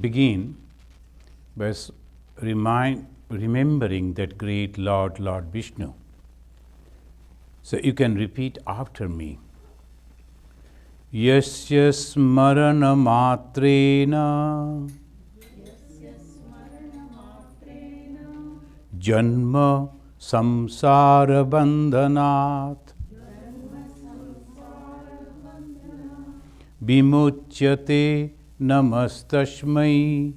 begin by remembering that great Lord Vishnu. So you can repeat after me. Yasya smarana matrena janma samsara bandhanat vimuchyate namastasmai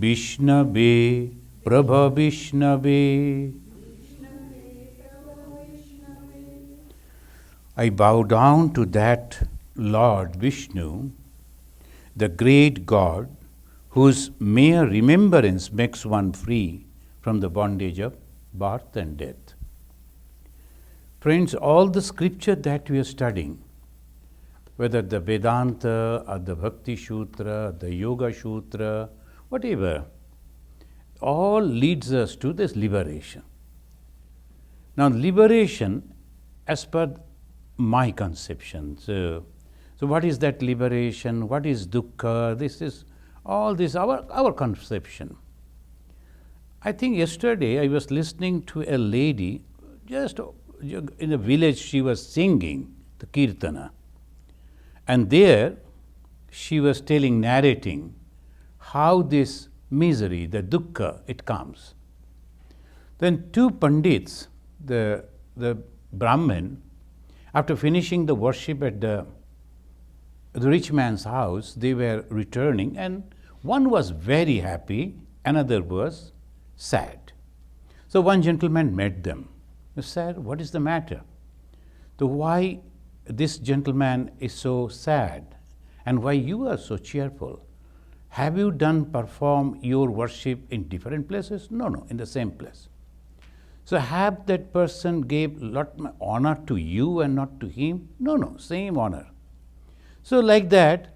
Vishnave Prabha Vishnave. I bow down to that Lord Vishnu, the great God, whose mere remembrance makes one free from the bondage of birth and death. Friends, all the scripture that we are studying, whether the Vedanta or the Bhakti Sutra, the Yoga Sutra, whatever, all leads us to this liberation. Now, liberation, as per my conception, so what is that liberation? What is dukkha? This is all this our conception. I think yesterday I was listening to a lady, just in a village she was singing the kirtana, and there she was narrating how this misery, the dukkha, it comes. Then two pandits, the Brahmin, after finishing the worship at the rich man's house, they were returning, and one was very happy, another was sad. So one gentleman met them. He said, "What is the matter? So why this gentleman is so sad, and why you are so cheerful? Have you perform your worship in different places?" No, in the same place. So have that person gave lot honor to you and not to him? No, same honor. So like that,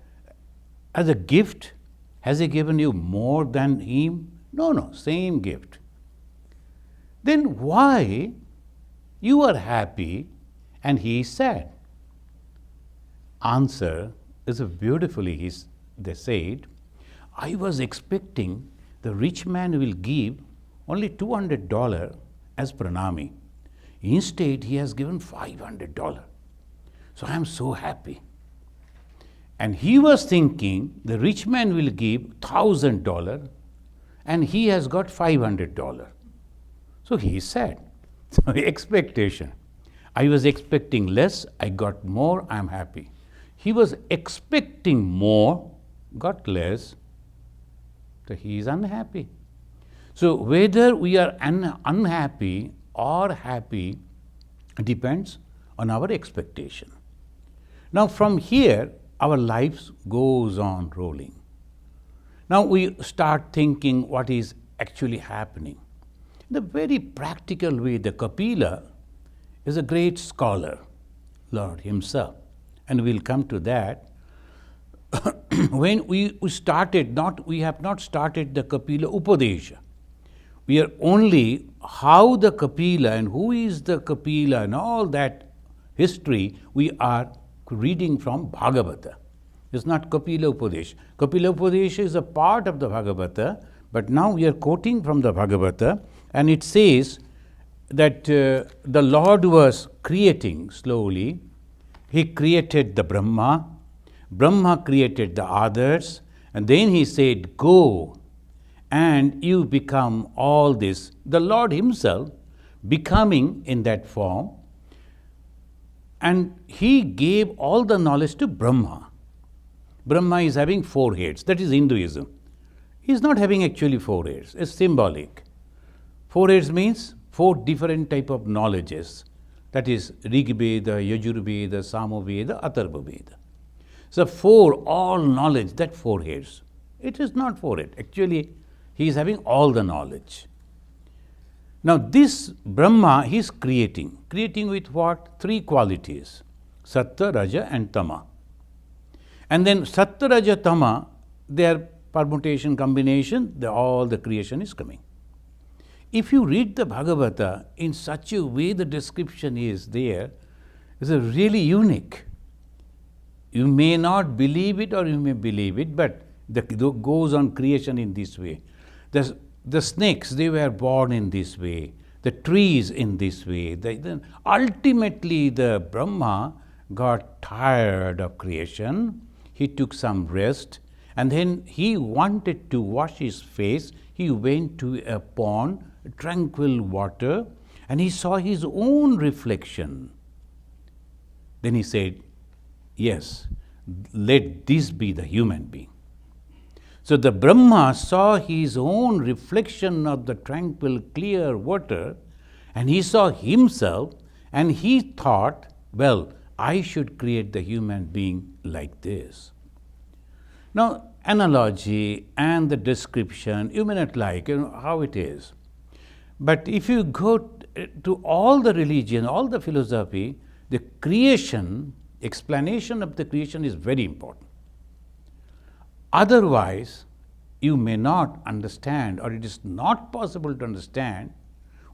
as a gift, has he given you more than him? No, same gift. Then why you are happy and he is sad? Answer is beautifully, they said, I was expecting the rich man will give only $200 as pranami. Instead, he has given $500. So I am so happy. And he was thinking the rich man will give $1,000 and he has got $500. So he is sad. So expectation. I was expecting less, I got more, I am happy. He was expecting more, got less, so he is unhappy. So whether we are unhappy or happy depends on our expectation. Now from here, our lives goes on rolling. Now we start thinking what is actually happening. In a very practical way, the Kapila is a great scholar, Lord himself, and we'll come to that. When we started, we have not started the Kapilopadesha. We are only how the Kapila and who is the Kapila and all that history we are reading from Bhagavata. It's not Kapilopadesha. Kapilopadesha is a part of the Bhagavata, but now we are quoting from the Bhagavata, and it says that the Lord was creating slowly. He created the Brahma. Brahma created the others, and then he said, "Go, and you become all this." The Lord himself becoming in that form, and he gave all the knowledge to Brahma. Brahma is having 4 heads. That is Hinduism. He is not having actually 4 heads. It's symbolic. 4 heads means 4 different type of knowledges. That is Rig Veda, Yajur Veda, Samo Veda, Atharva Veda. So 4 all knowledge, that 4 heads. It is not 4 heads. Actually, he is having all the knowledge. Now this Brahma he is creating. Creating with what? 3 qualities. Sattva, Raja and Tama. And then Sattva, Raja, Tama, their permutation, combination, all the creation is coming. If you read the Bhagavata in such a way the description is there, is really unique. You may not believe it or you may believe it, but it goes on creation in this way. The snakes, they were born in this way. The trees in this way. Ultimately, the Brahma got tired of creation. He took some rest, and then he wanted to wash his face. He went to a pond, tranquil water, and he saw his own reflection. Then he said, yes, let this be the human being. So the Brahma saw his own reflection of the tranquil, clear water, and he saw himself, and he thought, well, I should create the human being like this. Now, analogy and the description, you may not like how it is. But if you go to all the religion, all the philosophy, the creation, explanation of the creation is very important. Otherwise, you may not understand, or it is not possible to understand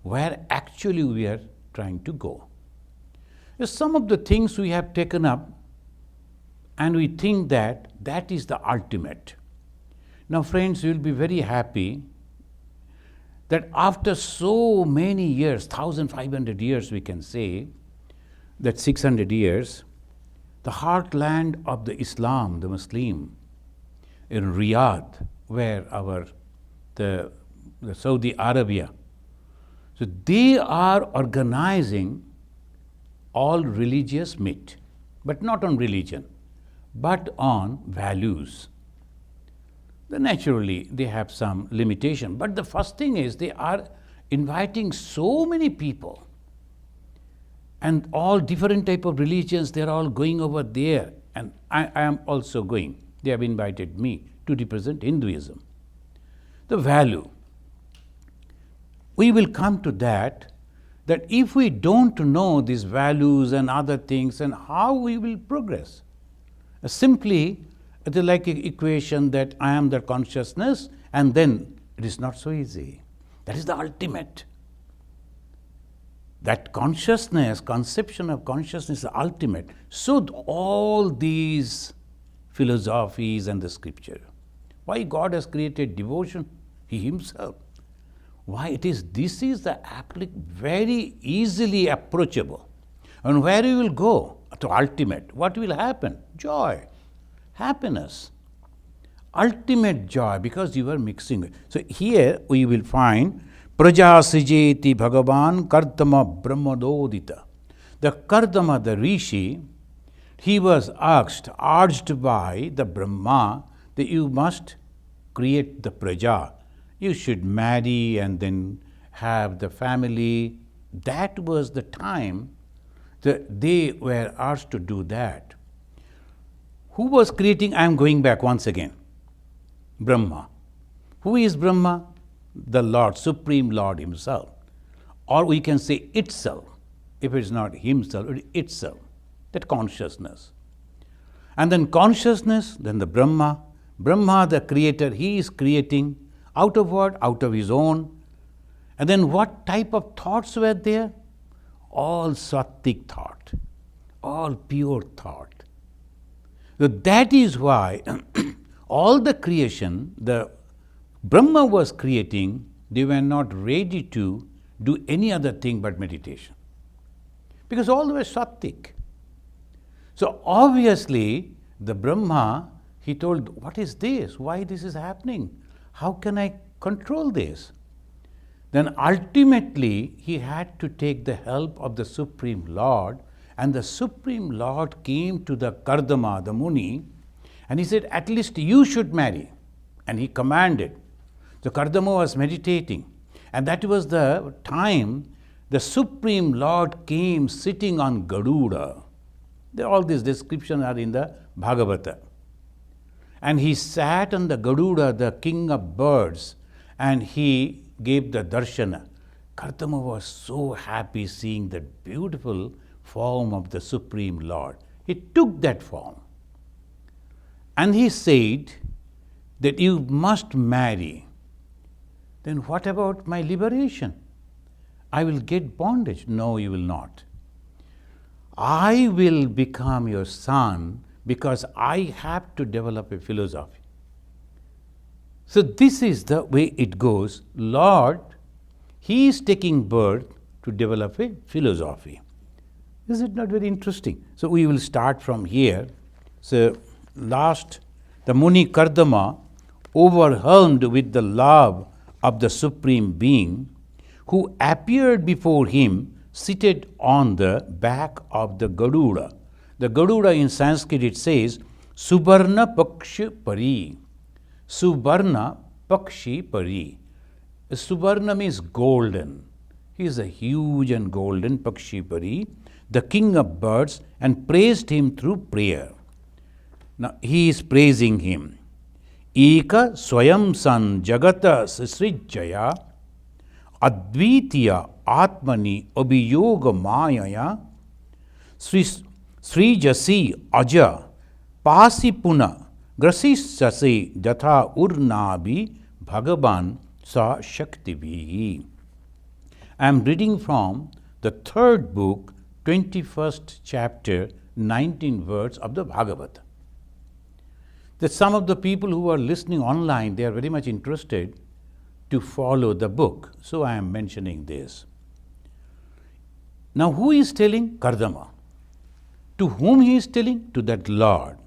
where actually we are trying to go. Some of the things we have taken up, and we think that that is the ultimate. Now, friends, you will be very happy that after so many years, 1,500 years we can say, that 600 years, the heartland of the Islam, the Muslim, in Riyadh, where the Saudi Arabia, so they are organizing all religious meet, but not on religion, but on values. Then naturally, they have some limitation. But the first thing is they are inviting so many people, and all different type of religions, they are all going over there. And I am also going. They have invited me to represent Hinduism. The value. We will come to that if we don't know these values and other things, and how we will progress. Simply, it is like an equation that I am the consciousness, and then it is not so easy. That is the ultimate. That consciousness, conception of consciousness is the ultimate. So all these philosophies and the scripture. Why God has created devotion? He himself. Why this is the very easily approachable. And where you will go to ultimate, what will happen? Joy, happiness, ultimate joy, because you are mixing it. So here we will find Praja Sijeti Bhagavan Kardama Brahmadodita. The Kardama, the Rishi, he was urged by the Brahma that you must create the Praja. You should marry and then have the family. That was the time that they were asked to do that. Who was creating? I am going back once again. Brahma. Who is Brahma? The Lord, Supreme Lord himself. Or we can say itself. If it is not himself, it is itself. That consciousness. And then consciousness, then the Brahma. Brahma, the creator, he is creating out of what? Out of his own. And then what type of thoughts were there? All sattvic thought, all pure thought. So that is why all the creation, the Brahma was creating, they were not ready to do any other thing but meditation. Because all were sattvic. So obviously, the Brahma, he told, what is this? Why this is happening? How can I control this? Then ultimately, he had to take the help of the Supreme Lord, and the Supreme Lord came to the Kardama, the Muni, and he said, at least you should marry. And he commanded. So Kardama was meditating, and that was the time the Supreme Lord came sitting on Garuda. All these descriptions are in the Bhagavata. And he sat on the Garuda, the king of birds, and he gave the darshana. Kardama was so happy seeing the beautiful form of the Supreme Lord. He took that form. And he said that you must marry. Then what about my liberation? I will get bondage. No, you will not. I will become your son because I have to develop a philosophy. So this is the way it goes. Lord, He is taking birth to develop a philosophy. Is it not very interesting? So we will start from here. So the Muni Kardama, overwhelmed with the love of the Supreme Being, who appeared before him seated on the back of the Garuda. The Garuda in Sanskrit it says, Subarna Pakshi Pari. Subarna Pakshi Pari. Subarna means golden. He is a huge and golden Pakshi Pari, the king of birds, and praised him through prayer. Now he is praising him. Eka Swayam San Jagata Sisrijaya Advitiya Atmani Abhiyoga Mayaya Srijasi Aja Pasipuna Grasisase Jatha Urnabi Bhagavan Sa Shaktivihi. I am reading from the third book, 21st chapter, 19 verse of the Bhagavata. That some of the people who are listening online, they are very much interested to follow the book. So I am mentioning this. Now who is telling? Kardama. To whom he is telling? To that Lord.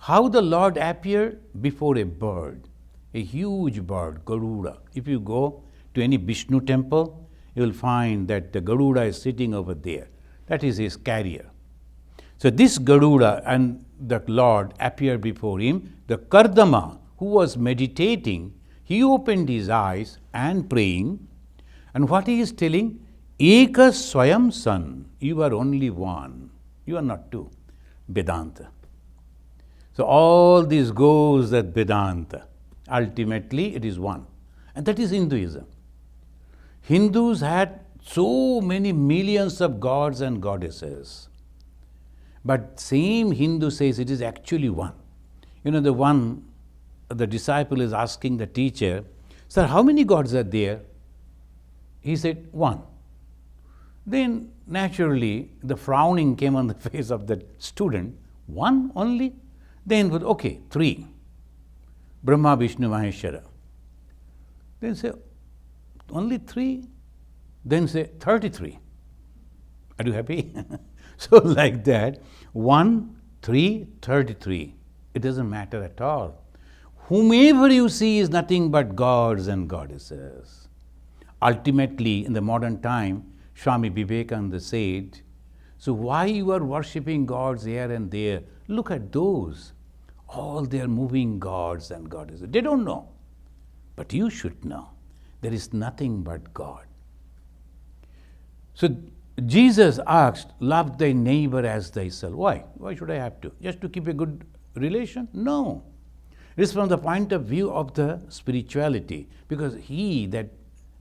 How the Lord appeared? Before a bird, a huge bird, Garuda. If you go to any Vishnu temple, you will find that the Garuda is sitting over there. That is his carrier. So this Garuda and the Lord appeared before him. The Kardama, who was meditating, he opened his eyes and praying. And what he is telling? Eka Swayam San. You are only one. You are not two. Vedanta. So all this goes at Vedanta. Ultimately, it is one. And that is Hinduism. Hindus had so many millions of gods and goddesses. But same Hindu says it is actually one. You know, the disciple is asking the teacher, Sir, how many gods are there? He said, one. Then naturally the frowning came on the face of the student. One only? Then, okay, three. Brahma, Vishnu, Maheshwara. Then say, only three? Then say, 33. Are you happy? So like that, 1, 3, 33. It doesn't matter at all. Whomever you see is nothing but gods and goddesses. Ultimately, in the modern time, Swami Vivekananda said, so why you are worshipping gods here and there? Look at those. All they are moving gods and goddesses. They don't know. But you should know. There is nothing but God. So Jesus asked, love thy neighbor as thyself. Why? Why should I have to? Just to keep a good relation? No. It is from the point of view of the spirituality, because he, that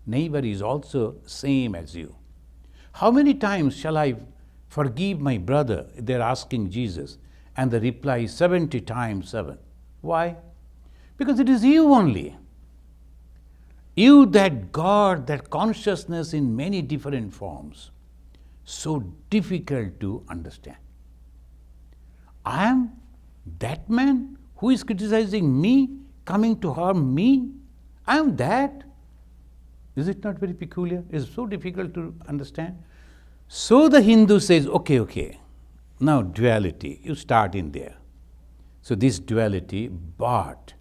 neighbor, is also same as you. How many times shall I forgive my brother? They are asking Jesus. And the reply is 70 times 7. Why? Because it is you only. You, that God, that consciousness in many different forms. So difficult to understand. I am that man who is criticizing me, coming to harm me. I am that. Is it not very peculiar? It is so difficult to understand. So the Hindu says, okay, now duality, you start in there. So this duality, but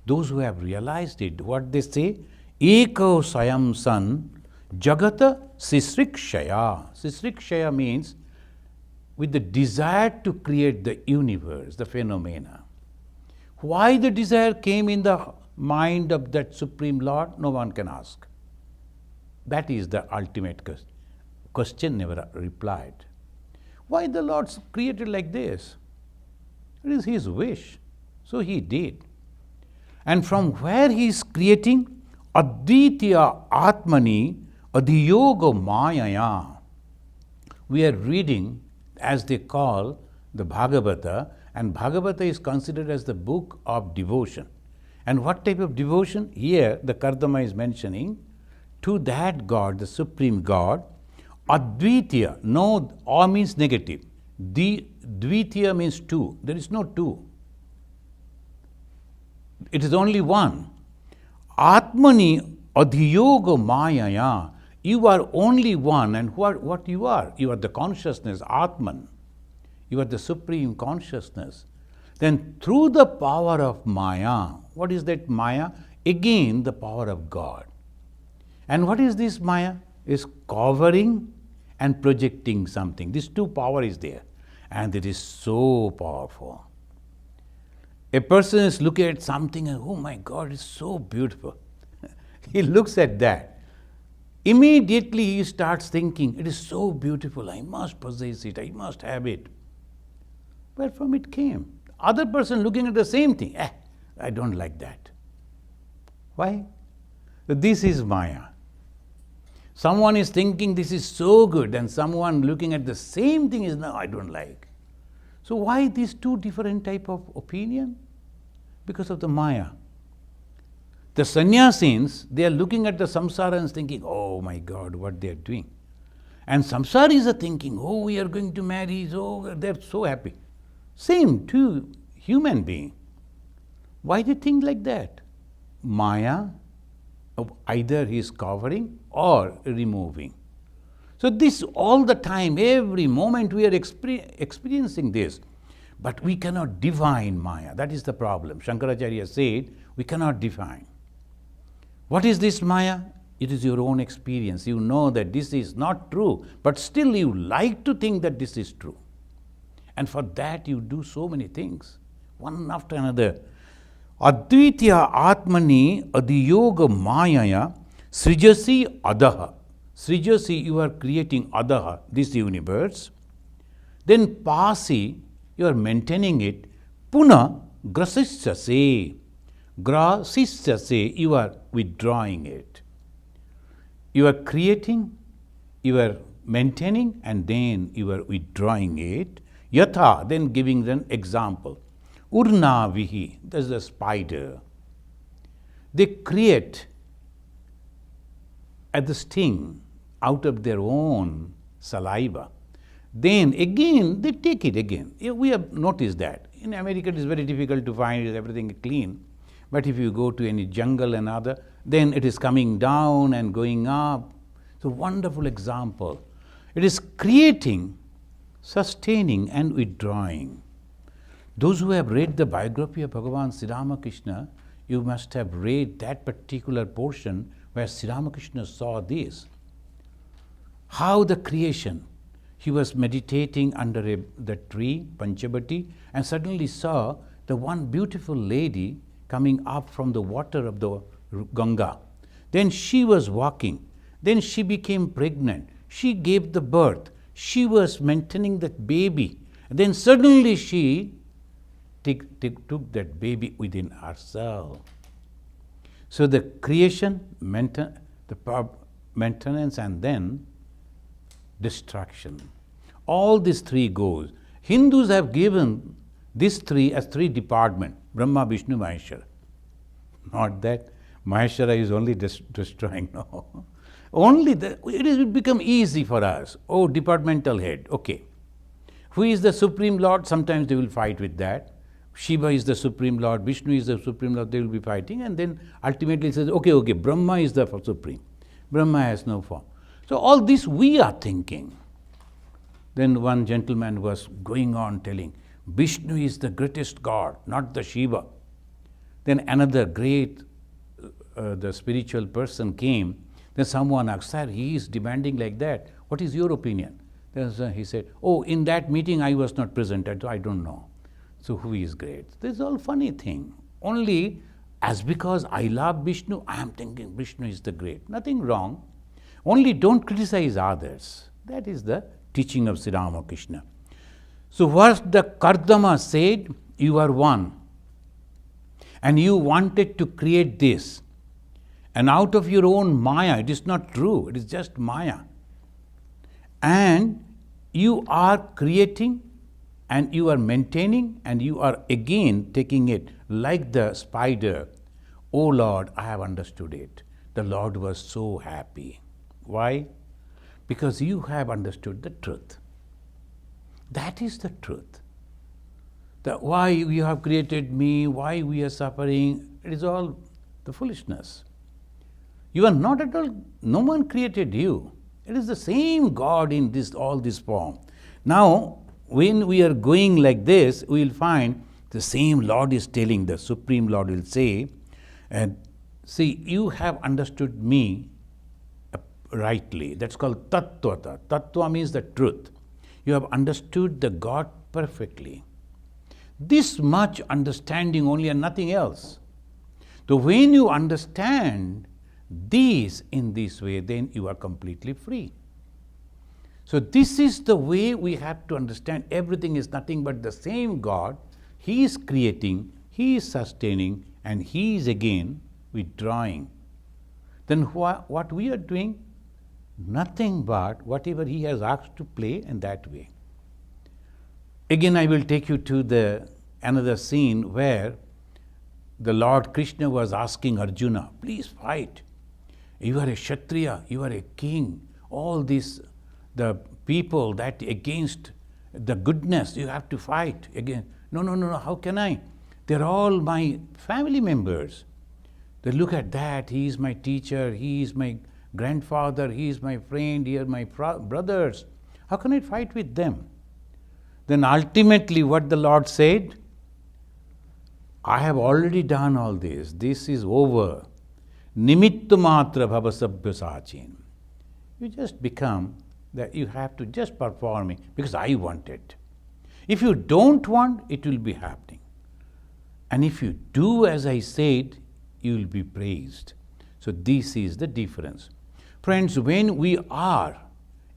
those who have realized it, what they say? Eko Swayam San Jagata Sisrikshaya. Sisrikshaya means with the desire to create the universe, the phenomena. Why the desire came in the mind of that Supreme Lord? No one can ask. That is the ultimate question. Question never replied. Why the Lord created like this? It is His wish. So He did. And from where He is creating? Advitiya Atmani Adhiyoga Mayaya. We are reading, as they call, the Bhagavata, and Bhagavata is considered as the book of devotion. And what type of devotion? Here the Kardama is mentioning to that God, the Supreme God, Advitiya. No, A means negative. Dvitiya means two. There is no two. It is only one. Atmani adhiyoga mayaya. You are only one, and what you are? You are the consciousness, Atman. You are the supreme consciousness. Then through the power of Maya, what is that Maya? Again, the power of God. And what is this Maya? Is covering and projecting something. This two power is there. And it is so powerful. A person is looking at something and, oh my God, it's so beautiful. He looks at that. Immediately he starts thinking, it is so beautiful, I must possess it, I must have it. Where from it came? Other person looking at the same thing, I don't like that. Why? This is Maya. Someone is thinking this is so good, and someone looking at the same thing is, no, I don't like. So why these two different type of opinion? Because of the Maya. The sannyasins, they are looking at the samsara and thinking, oh my God, what they are doing. And samsaris are thinking, oh, we are going to marry, so they are so happy. Same two human being. Why do you think like that? Maya, either he is covering or removing. So this all the time, every moment we are experiencing this. But we cannot define Maya. That is the problem. Shankaracharya said, we cannot define. What is this Maya? It is your own experience. You know that this is not true, but still you like to think that this is true. And for that you do so many things, one after another. Advitya Atmani Adiyoga Mayaya Srijasi Adaha. Srijasi, you are creating Adaha, this universe. Then Pasi, you are maintaining it. Puna Grasisase. Grasisase, you are withdrawing it. You are creating, you are maintaining, and then you are withdrawing it. Yatha, then giving an example. Urnavihi, that's the spider. They create at the sting out of their own saliva. Then again, they take it again. We have noticed that. In America, it is very difficult to find everything clean. But if you go to any jungle and other, then it is coming down and going up. It's a wonderful example. It is creating, sustaining and withdrawing. Those who have read the biography of Bhagavan Sri Ramakrishna, you must have read that particular portion where Sri Ramakrishna saw this. How the creation, he was meditating under the tree, Panchabati, and suddenly saw the one beautiful lady coming up from the water of the Ganga. Then she was walking. Then she became pregnant. She gave the birth. She was maintaining that baby. And then suddenly she took that baby within herself. So the creation, the maintenance, and then destruction. All these three goes. Hindus have given these three as three departments, Brahma, Vishnu, Maheshwara. Not that Maheshwara is only destroying, no. Only it will become easy for us. Oh, departmental head, okay. Who is the Supreme Lord? Sometimes they will fight with that. Shiva is the Supreme Lord, Vishnu is the Supreme Lord, they will be fighting, and then ultimately it says, okay, Brahma is the Supreme. Brahma has no form. So all this we are thinking. Then one gentleman was going on telling, Vishnu is the greatest God, not the Shiva. Then another great, the spiritual person came. Then someone asked, sir, he is demanding like that. What is your opinion? Then he said, oh, in that meeting I was not present, I don't know. So who is great? This is all funny thing. Only as because I love Vishnu, I am thinking Vishnu is the great. Nothing wrong. Only don't criticize others. That is the teaching of Sri Ramakrishna. So what the Kardama said, you are one. And you wanted to create this. And out of your own Maya, it is not true, it is just Maya. And you are creating, and you are maintaining, and you are again taking it like the spider. Oh Lord, I have understood it. The Lord was so happy. Why? Because you have understood the truth. That is the truth. That why you have created me, why we are suffering, it is all the foolishness. You are not at all, no one created you. It is the same God in all this form. Now, when we are going like this, we will find the same Lord is telling, the Supreme Lord will say, and see, you have understood me rightly. That's called tattvata. Tattva means the truth. You have understood the God perfectly. This much understanding only and nothing else. So when you understand this in this way, then you are completely free. So this is the way we have to understand. Everything is nothing but the same God. He is creating, He is sustaining, and He is again withdrawing. Then what we are doing? Nothing but whatever He has asked to play in that way. Again, I will take you to another scene where the Lord Krishna was asking Arjuna, please fight. You are a Kshatriya, you are a king. All this, the people that against the goodness, you have to fight again. No, how can I? They're all my family members. They look at that, he is my teacher, he is my grandfather, he is my friend, he are my brothers. How can I fight with them? Then ultimately what the Lord said, I have already done all this. This is over. Nimittu matra bhava sabhya sachin. You just become that you have to just perform it because I want it. If you don't want, it will be happening. And if you do as I said, you will be praised. So this is the difference. Friends, when we are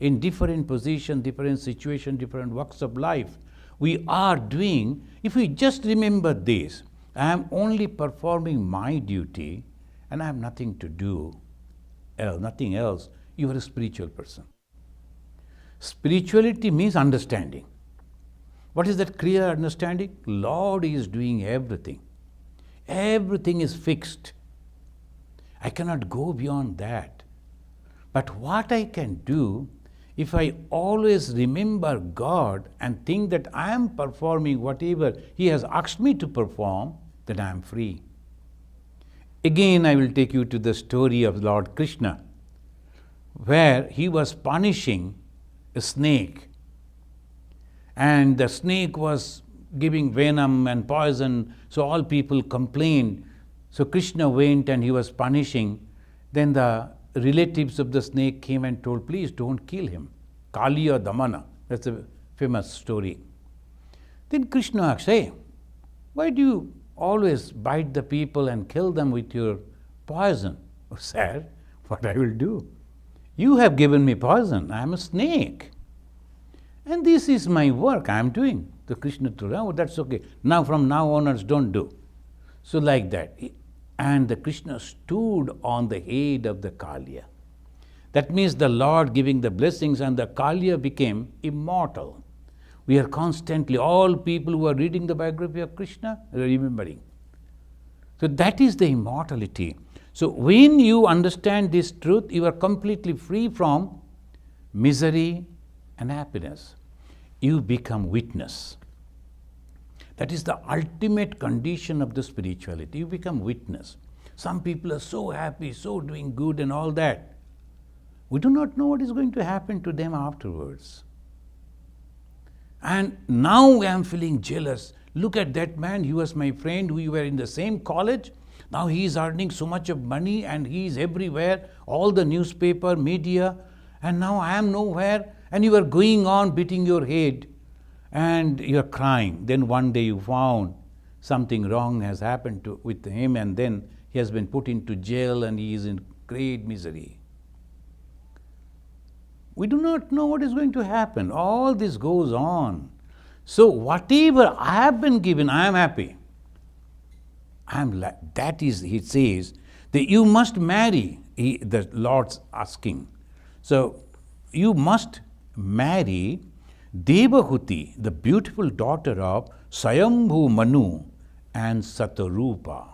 in different positions, different situations, different walks of life, we are doing, if we just remember this, I am only performing my duty and I have nothing to do, nothing else, you are a spiritual person. Spirituality means understanding. What is that clear understanding? Lord is doing everything. Everything is fixed. I cannot go beyond that. But what I can do, if I always remember God and think that I am performing whatever He has asked me to perform, then I am free. Again, I will take you to the story of Lord Krishna, where He was punishing a snake. And the snake was giving venom and poison, so all people complained. So Krishna went and He was punishing. Then the relatives of the snake came and told, please don't kill him. Kaliya Damana, that's a famous story. Then Krishna asked, hey, why do you always bite the people and kill them with your poison? Oh, sir, what I will do? You have given me poison, I am a snake. And this is my work I am doing. The Krishna told, oh, that's okay. Now from now onwards, don't do. So like that. And the Krishna stood on the head of the Kaliya. That means the Lord giving the blessings and the Kaliya became immortal. We are constantly, all people who are reading the biography of Krishna, are remembering. So that is the immortality. So when you understand this truth, you are completely free from misery and happiness. You become witness. That is the ultimate condition of the spirituality. You become witness. Some people are so happy, so doing good and all that. We do not know what is going to happen to them afterwards. And now I am feeling jealous. Look at that man, he was my friend, we were in the same college. Now he is earning so much of money and he is everywhere, all the newspaper, media, and now I am nowhere. And you are going on beating your head and you are crying. Then one day you found something wrong has happened with him, and then he has been put into jail and he is in great misery. We do not know what is going to happen. All this goes on. So whatever I have been given, I am happy. That is, he says, that you must marry, the Lord's asking. So you must marry Devahuti, the beautiful daughter of Swayambhu Manu and Satarupa.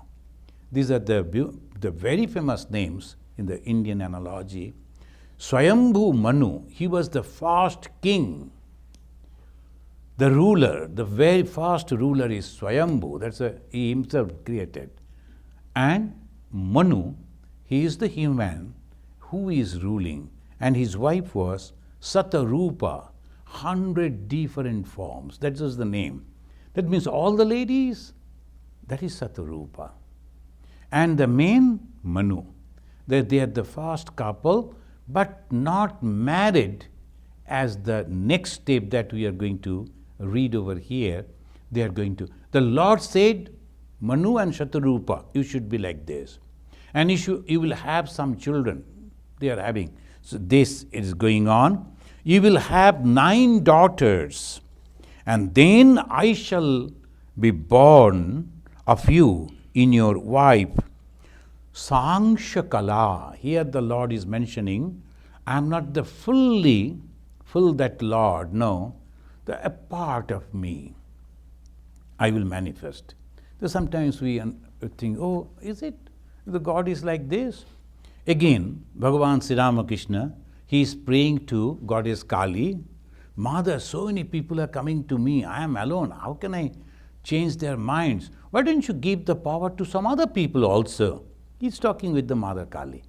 These are the very famous names in the Indian analogy. Swayambhu Manu, he was the first king. The ruler, the very first ruler is Swayambhu, he himself created. And Manu, he is the human who is ruling. And his wife was Satarupa, 100 different forms. That is the name. That means all the ladies, that is Satarupa. And the main Manu, they are the first couple, but not married as the next step that we are going to read over here. They are going to. The Lord said, Manu and Shatarupa, you should be like this. And you will have some children. They are having. So this is going on. You will have 9 daughters, and then I shall be born of you in your wife. Sangshakala. Here the Lord is mentioning, I am not the full that Lord, no, a part of me I will manifest. So sometimes we think, oh, is it? The God is like this? Again, Bhagavan Sri Ramakrishna, he is praying to Goddess Kali. Mother, so many people are coming to me. I am alone. How can I change their minds? Why don't you give the power to some other people also? He's talking with the Mother Kali.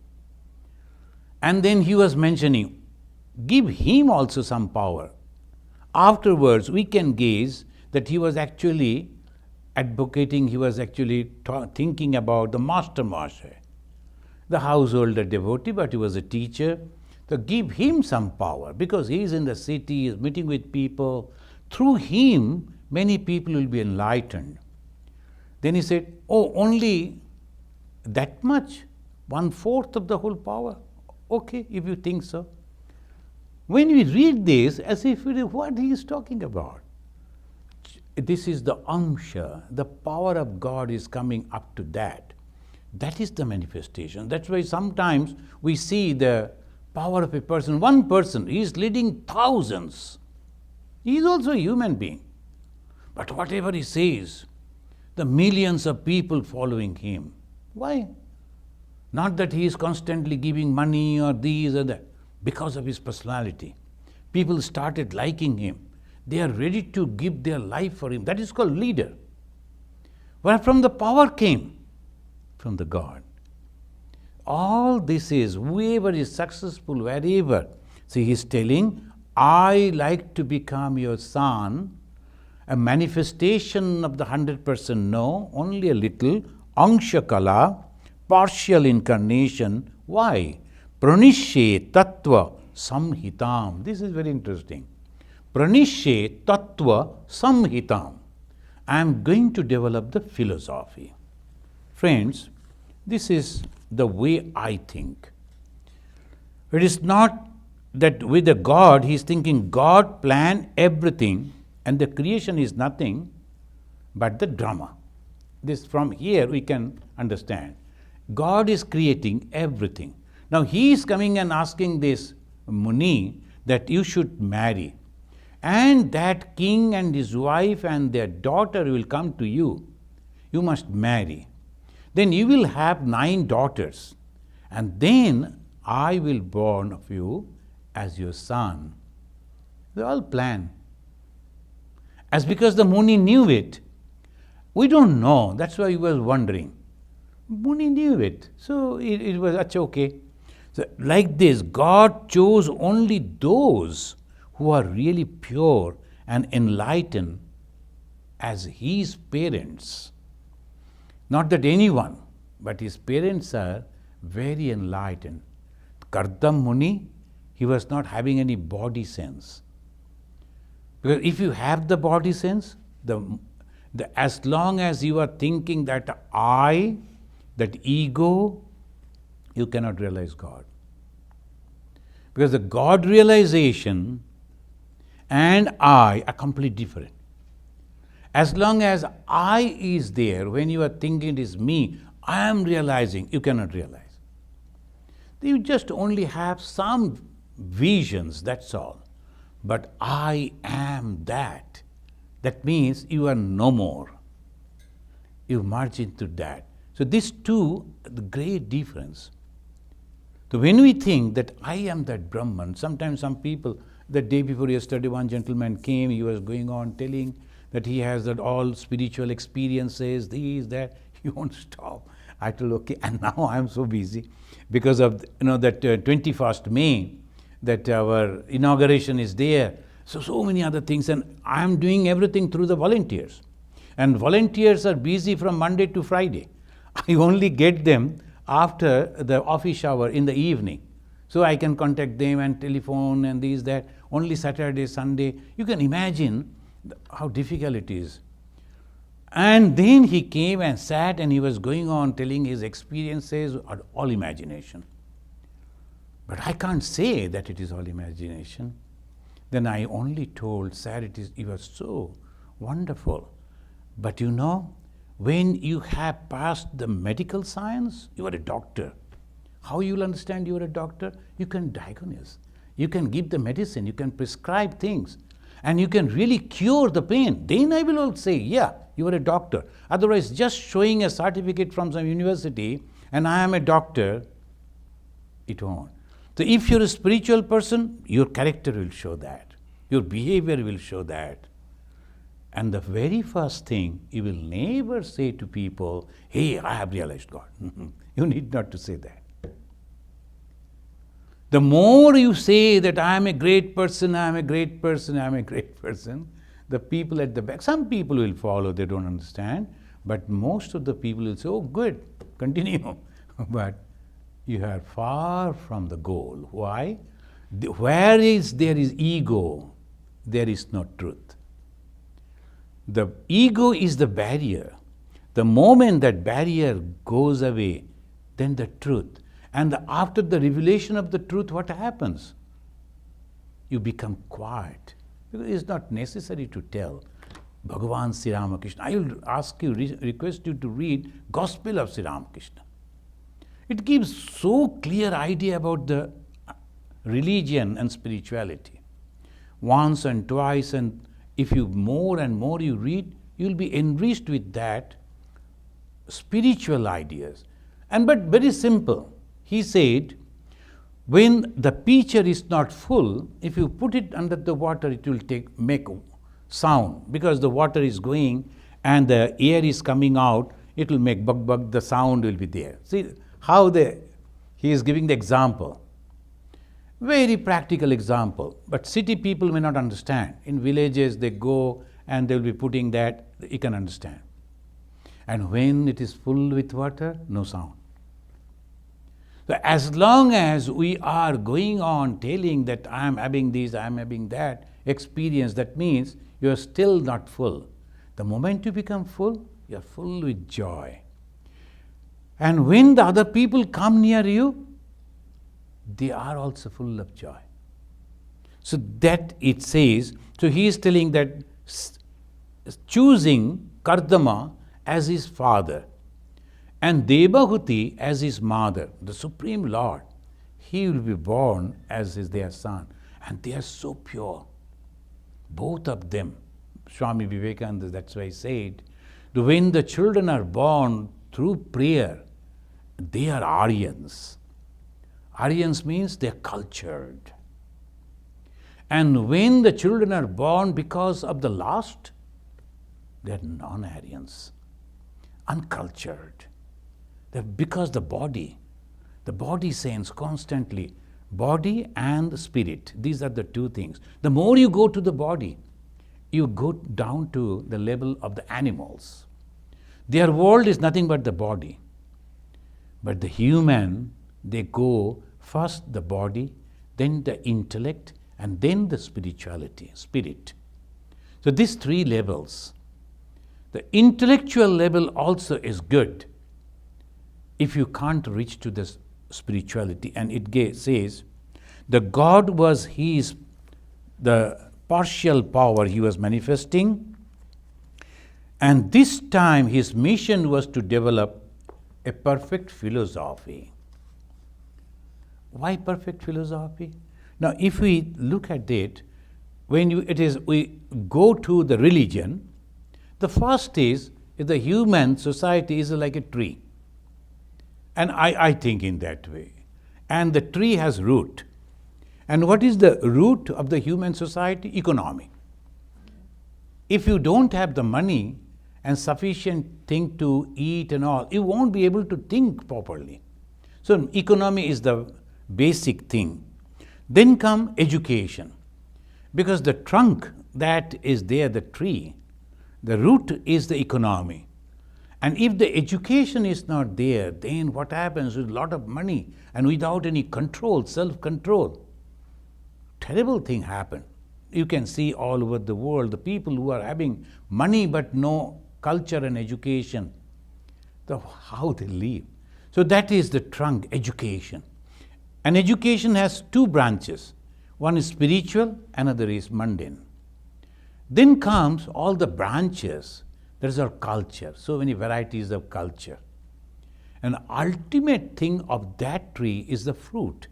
And then he was mentioning, give him also some power. Afterwards, we can gaze that he was actually advocating, he was actually thinking about the Master Master, the householder devotee, but he was a teacher. So give him some power, because he is in the city, he is meeting with people. Through him, many people will be enlightened. Then he said, oh, only that much? 1/4 of the whole power? Okay, if you think so. When we read this, as if it is what he is talking about. This is the amsha, the power of God is coming up to that. That is the manifestation. That's why sometimes we see the power of a person. One person, he is leading thousands. He is also a human being. But whatever he says, the millions of people following him. Why? Not that he is constantly giving money or these or that. Because of his personality. People started liking him. They are ready to give their life for him. That is called leader. Where from the power came? From the God. All this is, whoever is successful, wherever. See, he is telling, I like to become your son. A manifestation of the 100%, no, only a little. Angshakala, partial incarnation. Why? Pranishe tattva samhitam. This is very interesting. Pranishe tattva samhitam. I am going to develop the philosophy. Friends, this is the way I think. It is not that with the God, he is thinking God planned everything and the creation is nothing but the drama. This from here we can understand. God is creating everything. Now he is coming and asking this Muni that you should marry. And that king and his wife and their daughter will come to you. You must marry. Then you will have 9 daughters. And then I will born of you as your son. They all plan. As because the Muni knew it, we don't know. That's why he was wondering. Muni knew it. So it was okay. So like this, God chose only those who are really pure and enlightened as his parents. Not that anyone, but his parents are very enlightened. Kardam Muni, he was not having any body sense. Because if you have the body sense, as long as you are thinking that I, that ego, you cannot realize God. Because the God realization and I are completely different. As long as I is there, when you are thinking it is me, I am realizing, you cannot realize. You just only have some visions, that's all. But I am that. That means you are no more. You merge into that. So these two, the great difference. So when we think that I am that Brahman, sometimes some people, The day before yesterday, one gentleman came, he was going on telling that he has that all spiritual experiences, these, that. He won't stop. I told, okay, and now I'm so busy because of that 21st May, that our inauguration is there. So many other things, and I'm doing everything through the volunteers. And volunteers are busy from Monday to Friday. I only get them after the office hour in the evening. So I can contact them and telephone and this, that. Only Saturday, Sunday. You can imagine how difficult it is. And then he came and sat and he was going on telling his experiences are all imagination. But I can't say that it is all imagination. Then I only told, sir, it was so wonderful. But when you have passed the medical science, you are a doctor. How you will understand you are a doctor? You can diagnose. You can give the medicine. You can prescribe things. And you can really cure the pain. Then I will all say, yeah, you are a doctor. Otherwise, just showing a certificate from some university and I am a doctor, it won't. So if you're a spiritual person, your character will show that. Your behavior will show that. And the very first thing, you will never say to people, hey, I have realized God. You need not to say that. The more you say that I am a great person, I am a great person, I am a great person, the people at the back, some people will follow, they don't understand, but most of the people will say, oh, good, continue. But you are far from the goal. Why? Where there is ego, there is no truth. The ego is the barrier. The moment that barrier goes away, then the truth. And after the revelation of the truth, what happens? You become quiet. Because it's not necessary to tell. Bhagavan Sri Ramakrishna. I will ask you, request you to read Gospel of Sri Ramakrishna. It gives so clear idea about the religion and spirituality. Once and twice, and if you more and more you read, you will be enriched with that spiritual ideas. But very simple. He said, when the pitcher is not full, if you put it under the water, it will make sound. Because the water is going and the air is coming out, it will make bug bug, the sound will be there. See how he is giving the example. Very practical example. But city people may not understand. In villages they go and they will be putting that, you can understand. And when it is full with water, no sound. So as long as we are going on telling that I am having this, I am having that experience, that means you are still not full. The moment you become full, you are full with joy. And when the other people come near you, they are also full of joy. So that it says, so he is telling that choosing Kardama as his father and Devahuti as his mother, the Supreme Lord, he will be born as their son. And they are so pure. Both of them. Swami Vivekananda, that's why he said, when the children are born through prayer, they are Aryans. Aryans means they are cultured. And when the children are born because of the lust, they are non-Aryans, uncultured. Because the body sense constantly, body and spirit, these are the two things. The more you go to the body, you go down to the level of the animals. Their world is nothing but the body. But the human, they go first the body, then the intellect, and then the spirituality, spirit. So these three levels. The intellectual level also is good if you can't reach to the spirituality. And it says, the God was the partial power he was manifesting, and this time his mission was to develop a perfect philosophy. Why perfect philosophy? Now, if we look at it, we go to the religion, the first is the human society is like a tree. And I think in that way. And the tree has root. And what is the root of the human society? Economy. If you don't have the money and sufficient thing to eat and all, you won't be able to think properly. So economy is the basic thing. Then come education. Because the trunk that is there, the tree, the root is the economy. And if the education is not there, then what happens with a lot of money and without any control, self-control? Terrible thing happen. You can see all over the world, the people who are having money but no culture and education, how they live. So that is the trunk, education. And education has two branches. One is spiritual, another is mundane. Then comes all the branches. There is our culture, so many varieties of culture. And ultimate thing of that tree is the fruit.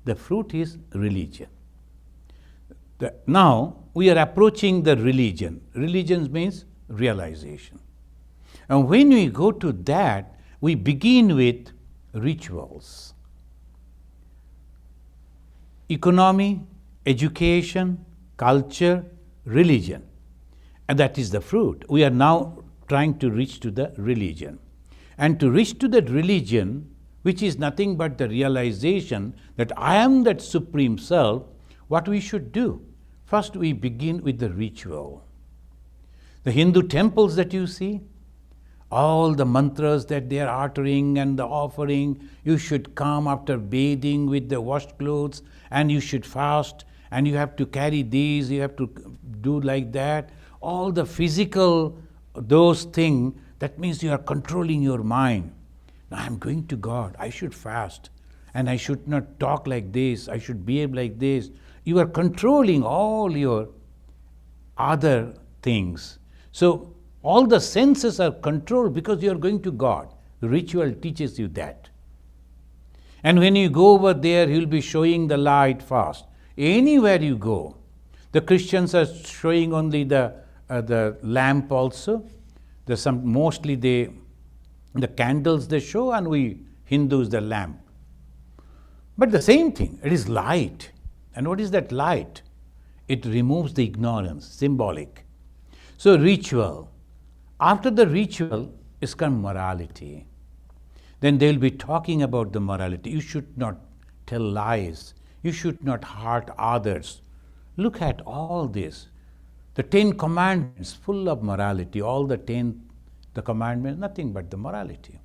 The fruit is religion. Now we are approaching the religion. Religion means realization. And when we go to that, we begin with rituals. Economy, education, culture, religion. And that is the fruit. We are now trying to reach to the religion. And to reach to that religion, which is nothing but the realization that I am that Supreme Self, what we should do? First, we begin with the ritual. The Hindu temples that you see, all the mantras that they are uttering and the offering, you should come after bathing with the washed clothes and you should fast and you have to carry these, you have to do like that. All the physical, those things, that means you are controlling your mind. Now I am going to God, I should fast and I should not talk like this, I should behave like this. You are controlling all your other things. So all the senses are controlled because you are going to God. The ritual teaches you that. And when you go over there, He will be showing the light fast. Anywhere you go, the Christians are showing only the lamp also. There's mostly the candles they show, and we Hindus the lamp. But the same thing, it is light. And what is that light? It removes the ignorance, symbolic. So ritual. After the ritual is come morality. Then they will be talking about the morality. You should not tell lies. You should not hurt others. Look at all this. The 10 commandments full of morality. All the commandments, nothing but the morality.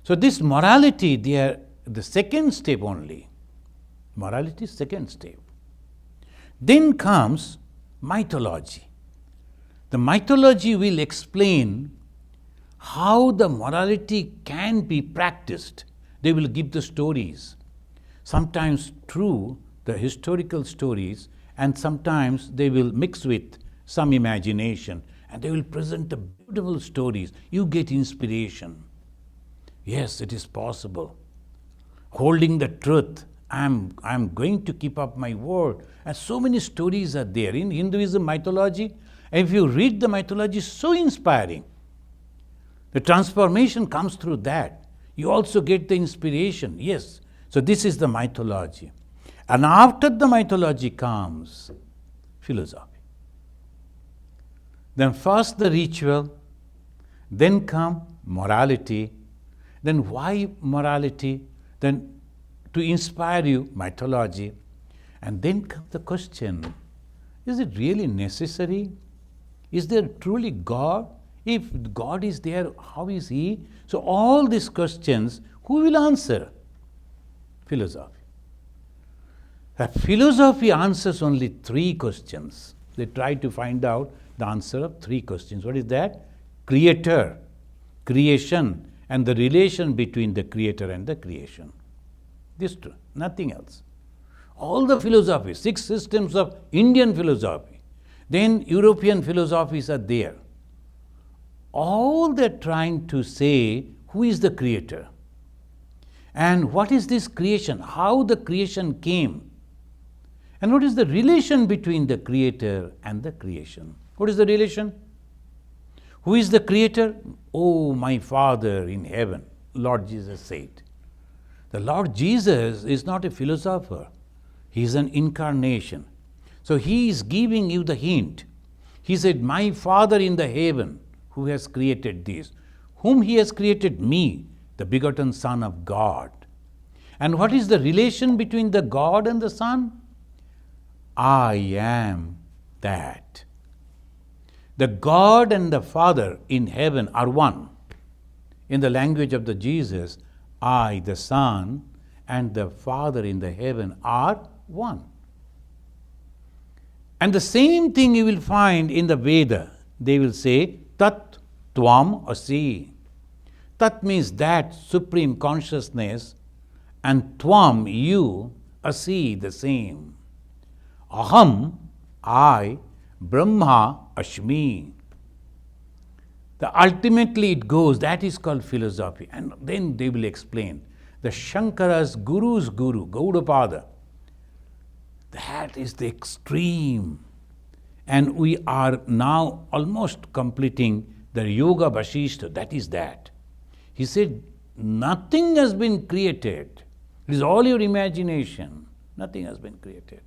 So this morality, they are the second step only. Morality is second step. Then comes mythology. The mythology will explain how the morality can be practiced. They will give the stories, sometimes true, the historical stories, and sometimes they will mix with some imagination, and they will present the beautiful stories. You get inspiration. Yes, it is possible. Holding the truth, I'm going to keep up my word. And so many stories are there. In Hinduism mythology, if you read the mythology, so inspiring. The transformation comes through that. You also get the inspiration. Yes. So this is the mythology. And after the mythology comes philosophy. Then first the ritual, then come morality. Then why morality? Then to inspire you, mythology. And then comes the question, is it really necessary? Is there truly God? If God is there, how is He? So all these questions, who will answer? Philosophy. Philosophy answers only 3 questions. They try to find out the answer of 3 questions. What is that? Creator, creation, and the relation between the creator and the creation. This two, nothing else. All the philosophies, 6 systems of Indian philosophy, then European philosophies are there. All they're trying to say, who is the creator? And what is this creation? How the creation came? And what is the relation between the creator and the creation? What is the relation? Who is the creator? Oh, my Father in heaven, Lord Jesus said. The Lord Jesus is not a philosopher. He is an incarnation. So he is giving you the hint. He said, my Father in the heaven, who has created this, whom he has created me, the begotten Son of God. And what is the relation between the God and the Son? I am that. The God and the Father in heaven are one. In the language of the Jesus, I, the Son, and the Father in the heaven are one. And the same thing you will find in the Veda. They will say, Tat Tvam Asi. Tat means that supreme consciousness, and Tvam, you, Asi, the same. Aham, I, Brahma, Ashmi. Ultimately it goes, that is called philosophy. And then they will explain. The Shankara's Guru's Guru, Gaudapada, that is the extreme. And we are now almost completing the Yoga Vasishta, that is that. He said, nothing has been created. It is all your imagination. Nothing has been created.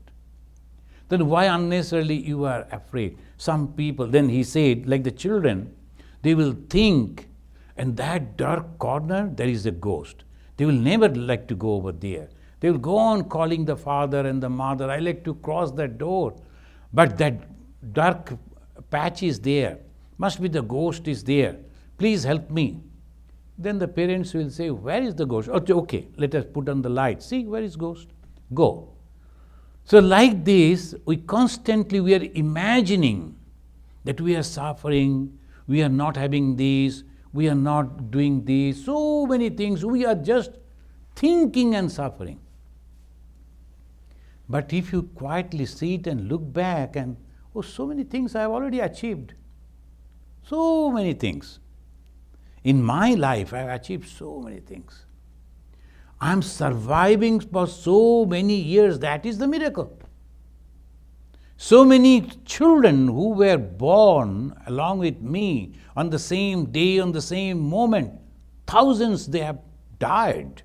Then why unnecessarily you are afraid? Some people, then he said, like the children, they will think, in that dark corner, there is a ghost. They will never like to go over there. They will go on calling the father and the mother, I like to cross that door. But that dark patch is there. Must be the ghost is there. Please help me. Then the parents will say, where is the ghost? Okay, let us put on the light. See, where is ghost? Go. So like this, we are imagining that we are suffering, we are not having this, we are not doing this, so many things, we are just thinking and suffering. But if you quietly sit and look back and, so many things I have already achieved. So many things. In my life, I have achieved so many things. I am surviving for so many years, that is the miracle. So many children who were born along with me on the same day, on the same moment, thousands they have died.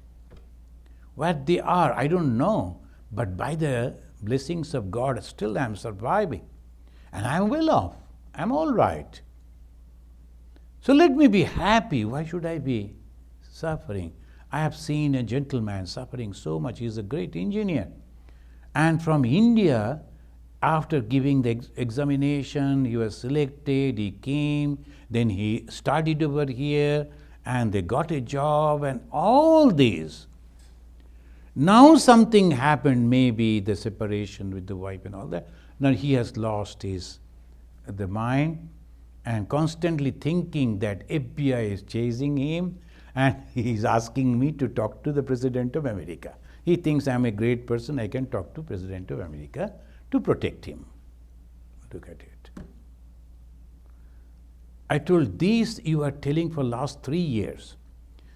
Where they are, I don't know. But by the blessings of God, still I am surviving. And I am well off. I am all right. So let me be happy. Why should I be suffering? I have seen a gentleman suffering so much. He is a great engineer. And from India, after giving the examination, he was selected, he came, then he studied over here, and they got a job, and all these. Now something happened, maybe the separation with the wife and all that. Now he has lost the mind and constantly thinking that FBI is chasing him and he is asking me to talk to the President of America. He thinks I am a great person, I can talk to President of America to protect him. Look at it. I told this you are telling for last 3 years.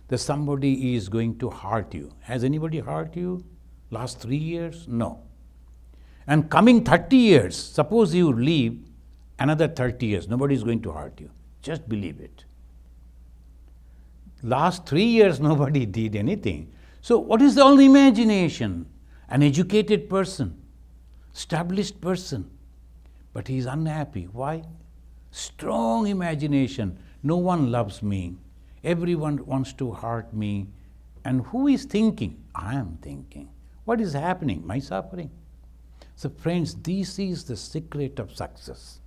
That somebody is going to hurt you. Has anybody hurt you last 3 years? No. And coming 30 years, suppose you live another 30 years, nobody is going to hurt you. Just believe it. Last 3 years, nobody did anything. So what is the only imagination? An educated person, established person, but he is unhappy. Why? Strong imagination. No one loves me. Everyone wants to hurt me. And who is thinking? I am thinking. What is happening? My suffering. So friends, this is the secret of success.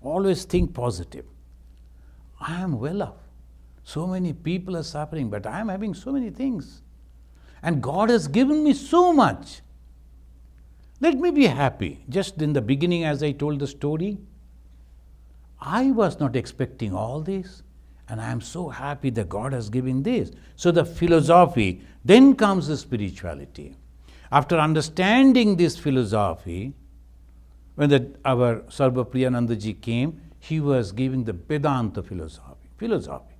Always think positive. I am well off. So many people are suffering, but I am having so many things. And God has given me so much. Let me be happy. Just in the beginning, as I told the story, I was not expecting all this. And I am so happy that God has given this. So the philosophy, then comes the spirituality. After understanding this philosophy, when our Sarva Priyanandaji came, he was giving the Vedanta philosophy.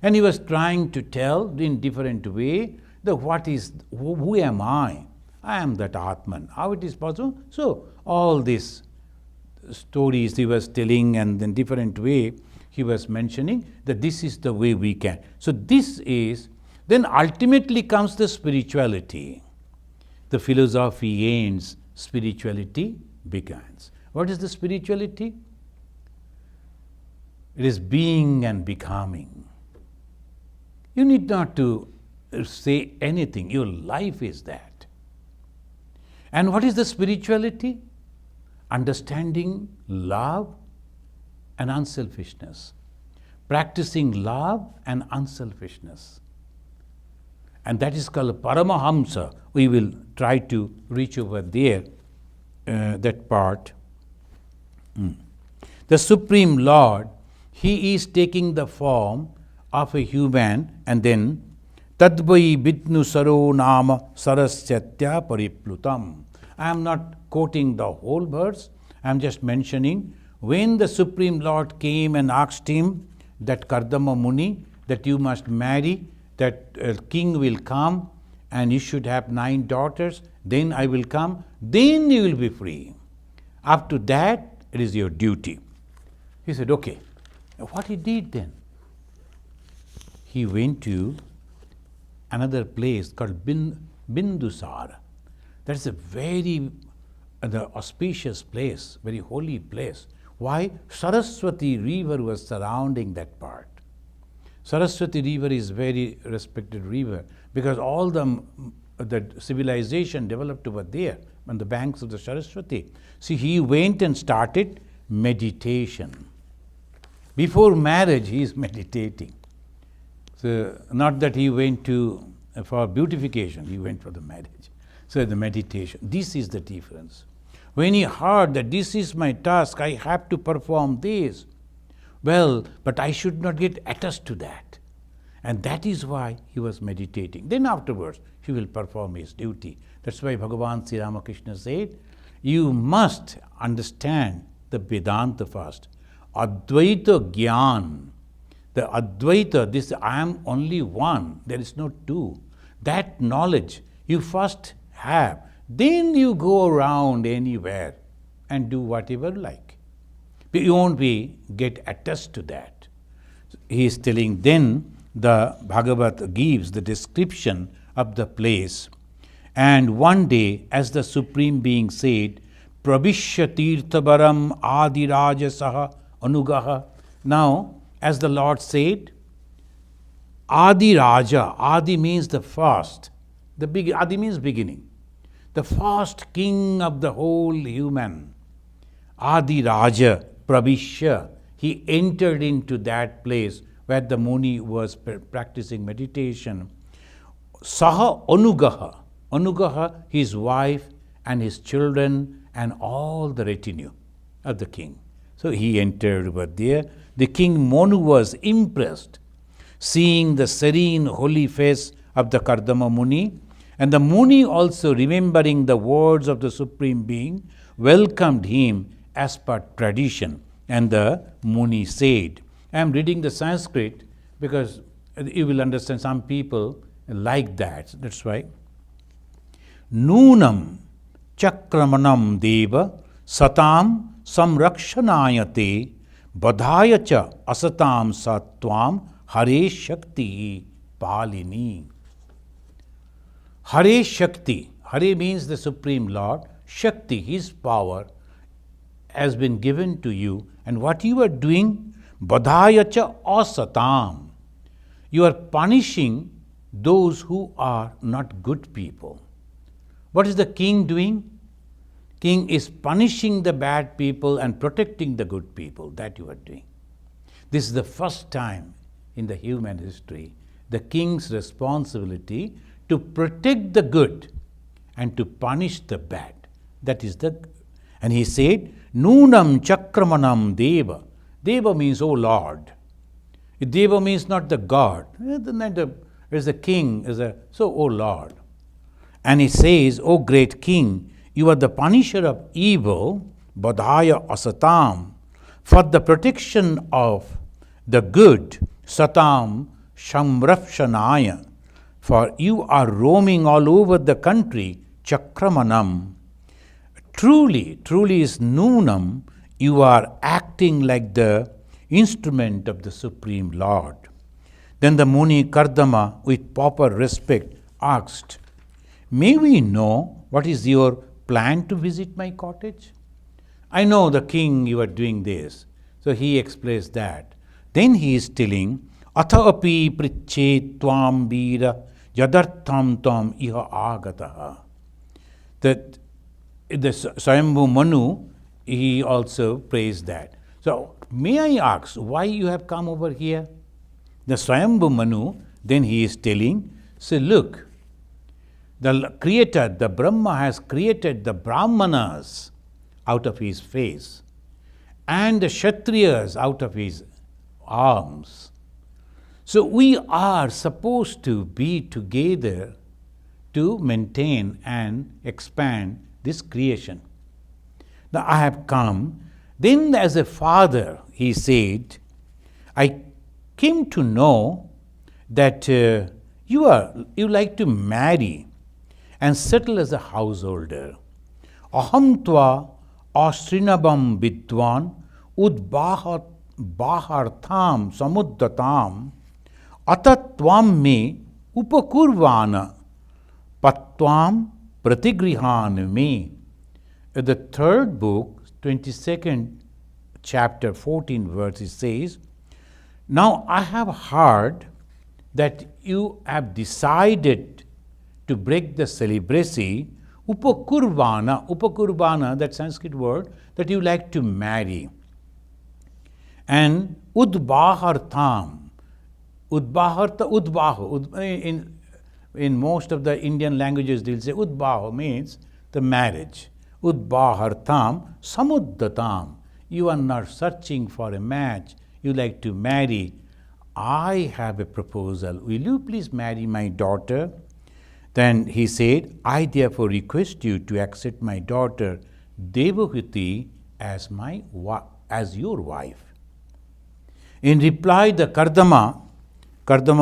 And he was trying to tell in different way who am I? I am that Atman. How it is possible? So all these stories he was telling, and in different way, he was mentioning that this is the way we can. So this is, then ultimately comes the spirituality. the philosophy ends, spirituality begins. What is the spirituality? It is being and becoming. You need not to say anything. Your life is that. And what is the spirituality? Understanding love and unselfishness. Practicing love and unselfishness. And that is called Paramahamsa. We will try to reach over there, that part. The Supreme Lord, He is taking the form of a human, and then Tadvai Vidnu Saro Nama Sarasyatya Pariplutam. I am not quoting the whole verse, I am just mentioning when the Supreme Lord came and asked him, that Kardama Muni, that you must marry, that a king will come and you should have 9 daughters, then I will come, then you will be free. Up to that, it is your duty. He said, okay. What he did then? He went to another place called Bindusara. That is a very auspicious place, very holy place. Why? Saraswati river was surrounding that part. Saraswati river is very respected river because all the civilization developed over there on the banks of the Saraswati. See, he went and started meditation. Before marriage, he is meditating. So, not that he went for beautification, he went for the marriage. So, the meditation. This is the difference. When he heard that this is my task, I have to perform this. Well, but I should not get attached to that. And that is why he was meditating. Then afterwards, he will perform his duty. That's why Bhagavan Sri Ramakrishna said, you must understand the Vedanta first. Advaita Gyan. The Advaita, this I am only one, there is no two. That knowledge you first have. Then you go around anywhere and do whatever you like. But you won't get attached to that. He is telling, then the Bhagavat gives the description of the place. And one day, as the Supreme Being said, Prabhishya Tirthabaram Adirajasaha Anugaha. Now, as the Lord said, Adi Raja, Adi means the first. Adi means beginning. The first king of the whole human. Adi Raja, Prabhishya, he entered into that place where the Muni was practicing meditation. Saha Anugaha. Anugaha, his wife and his children and all the retinue of the king. So he entered over there. The king Monu was impressed, seeing the serene holy face of the Kardama Muni, and the Muni also remembering the words of the Supreme Being, welcomed him as per tradition. And the Muni said, I am reading the Sanskrit because you will understand some people like that. That's why. Nunam chakramanam deva satam samrakshanayate badhayacha asatam satvam hare shakti palini. Hare Shakti. Hare means the Supreme Lord. Shakti, his power, has been given to you. And what you are doing? Badhayacha asatam. You are punishing those who are not good people. What is the king doing? King is punishing the bad people and protecting the good people. That you are doing. This is the first time in the human history the king's responsibility to protect the good and to punish the bad. That is and he said, Nunam chakramanam deva. Deva means, O Lord. Deva means not the God. There's a king, so O Lord. And he says, O great king, you are the punisher of evil, badhaya asatam, for the protection of the good, satam shamrapshanaya, for you are roaming all over the country, chakramanam. Truly is Nunam, you are acting like the instrument of the Supreme Lord. Then the Muni Kardama, with proper respect, asked, May we know what is your plan to visit my cottage? I know the king, you are doing this. So he explains that. Then he is telling, Atha api priche tvam vira yadartham tam iha agataha. That the Swayambhu Manu, he also praised that. So, may I ask why you have come over here? The Swayambhu Manu, then he is telling, say, look, the Creator, the Brahma has created the Brahmanas out of his face and the Kshatriyas out of his arms. So, we are supposed to be together to maintain and expand this creation. Now I have come. Then as a father, he said, I came to know that you like to marry and settle as a householder. Aham tva astrinabam vidwan udbahartham samuddatam atatvam me upakurvana patvam pratigrihan me. The third book, 22nd chapter, 14 verse, it says, now I have heard that you have decided to break the celibacy, upakurvana, that Sanskrit word, that you like to marry. And udbahartham, in most of the Indian languages, they will say udbaho means the marriage. Udbahartham samuddatam. You are not searching for a match. You like to marry. I have a proposal. Will you please marry my daughter? Then he said, I therefore request you to accept my daughter Devahuti as your wife. In reply, the Kardama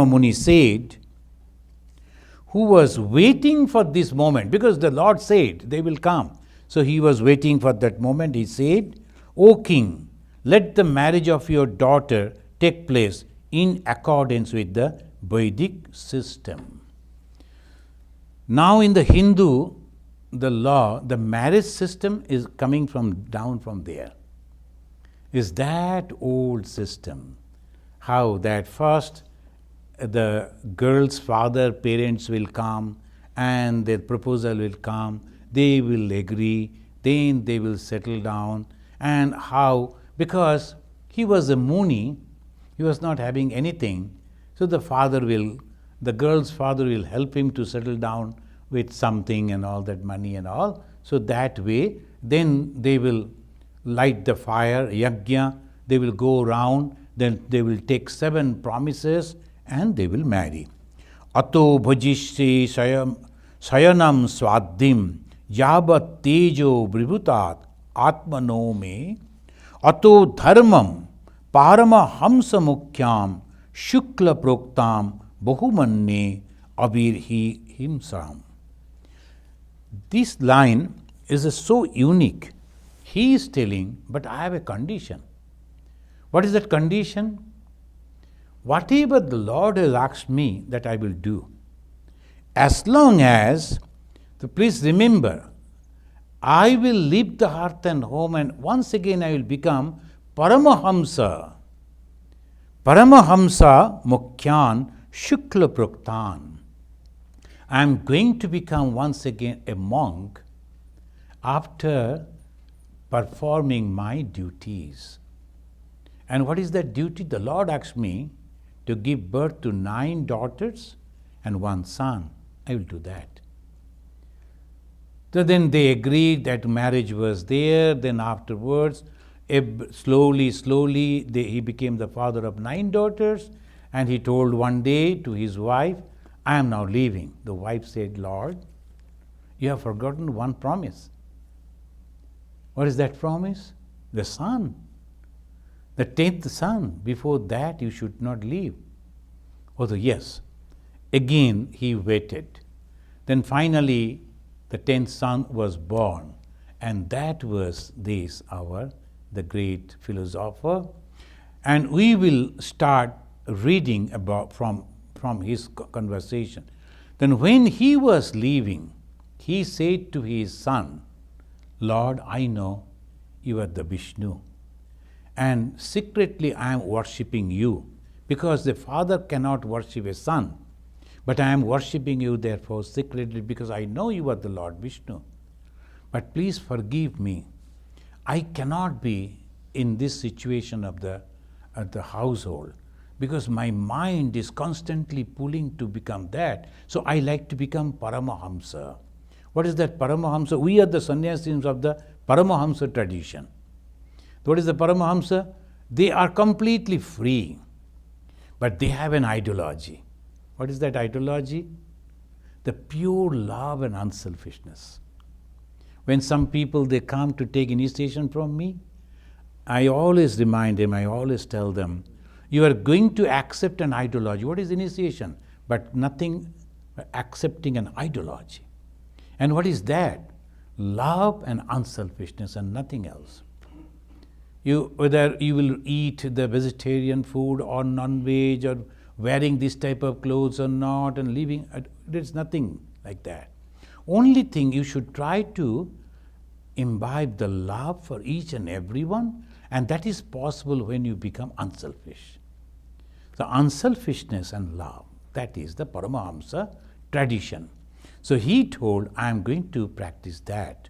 Muni said, who was waiting for this moment, because the Lord said they will come. So he was waiting for that moment. He said, O king, let the marriage of your daughter take place in accordance with the Vedic system. Now in the Hindu, the law, the marriage system is coming down from there. Is that old system. How that first the girl's parents will come and their proposal will come, they will agree, then they will settle down. And how, because he was a Muni, he was not having anything, so the girl's father will help him to settle down with something and all that money and all. So that way, then they will light the fire, yajna, they will go around, then they will take 7 promises and they will marry. Ato bhajishri sayanam swadhim yabat tejo bribhutat atmano me ato dharmam parama hamsa mukhyam shukla proktam bahumanne abirhi himsam. This line is so unique. He is telling, but I have a condition. What is that condition? Whatever the Lord has asked me, that I will do. As long as, so please remember, I will leave the hearth and home and once again I will become Paramahamsa. Paramahamsa Mukhyan Shukla Proktan. I am going to become once again a monk after performing my duties. And what is that duty? The Lord asked me to give birth to 9 daughters and 1 son. I will do that. So then they agreed that marriage was there. Then afterwards, slowly, he became the father of 9 daughters. And he told one day to his wife, I am now leaving. The wife said, Lord, you have forgotten one promise. What is that promise? The son. The 10th son. Before that, you should not leave. Although, yes. Again, he waited. Then finally, the 10th son was born. And that was the great philosopher. And we will start reading about from his conversation. Then when he was leaving, he said to his son, Lord, I know you are the Vishnu, and secretly I am worshipping you, because the father cannot worship a son. But I am worshipping you, therefore, secretly, because I know you are the Lord Vishnu. But please forgive me. I cannot be in this situation of the household, because my mind is constantly pulling to become that. So I like to become Paramahamsa. What is that Paramahamsa? We are the sannyasis of the Paramahamsa tradition. What is the Paramahamsa? They are completely free, but they have an ideology. What is that ideology? The pure love and unselfishness. When some people, they come to take initiation from me, I always remind them, I always tell them, you are going to accept an ideology. What is initiation? But nothing accepting an ideology. And what is that? Love and unselfishness and nothing else. Whether you will eat the vegetarian food or non-veg or wearing this type of clothes or not and living, there's nothing like that. Only thing, you should try to imbibe the love for each and everyone, and that is possible when you become unselfish. So unselfishness and love, that is the Paramahamsa tradition. So he told, I am going to practice that.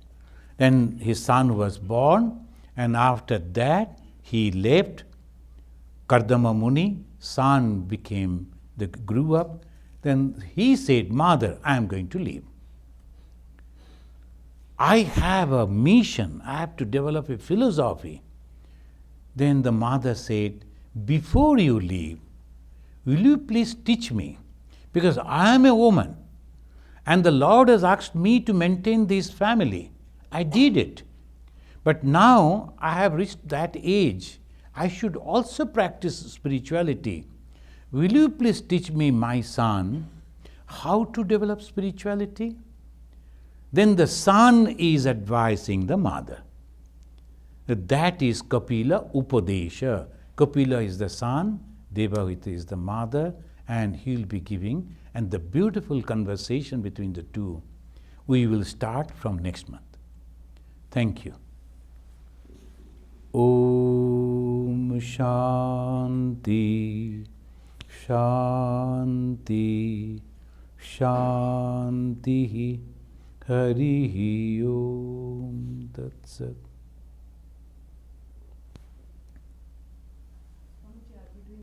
Then his son was born, and after that he left. Kardama Muni, son grew up. Then he said, Mother, I am going to leave. I have a mission, I have to develop a philosophy. Then the mother said, before you leave, will you please teach me? Because I am a woman, and the Lord has asked me to maintain this family. I did it. But now I have reached that age, I should also practice spirituality. Will you please teach me, my son, how to develop spirituality? Then the son is advising the mother. That is Kapilopadesha. Kapila is the son, Devahita is the mother, and he will be giving, and the beautiful conversation between the two, we will start from next month. Thank you. Om Shanti, Shanti, Shanti. Harihi Om Tat Sat.